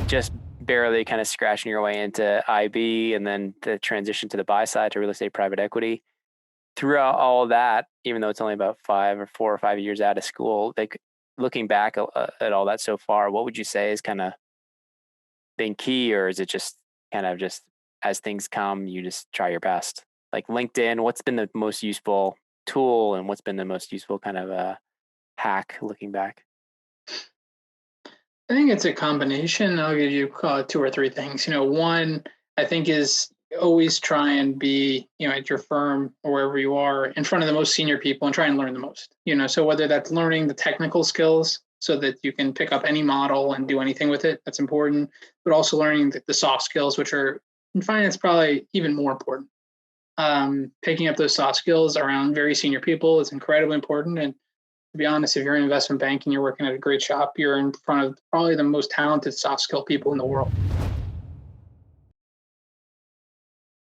just barely kind of scratching your way into IB and then the transition to the buy side to real estate private equity. Throughout all of that, even though it's only about 4 or 5 years out of school, looking back at all that so far, what would you say is kind of been key, or is it just kind of just as things come, you just try your best? Like LinkedIn, what's been the most useful tool and what's been the most useful kind of hack looking back? I think it's a combination. I'll give you 2 or 3 things. One, I think, is always try and be, at your firm or wherever you are, in front of the most senior people and try and learn the most. So whether that's learning the technical skills so that you can pick up any model and do anything with it, that's important, but also learning the soft skills, which are in finance probably even more important. Picking up those soft skills around very senior people is incredibly important. And to be honest, if you're in investment banking, you're working at a great shop, you're in front of probably the most talented soft skill people in the world.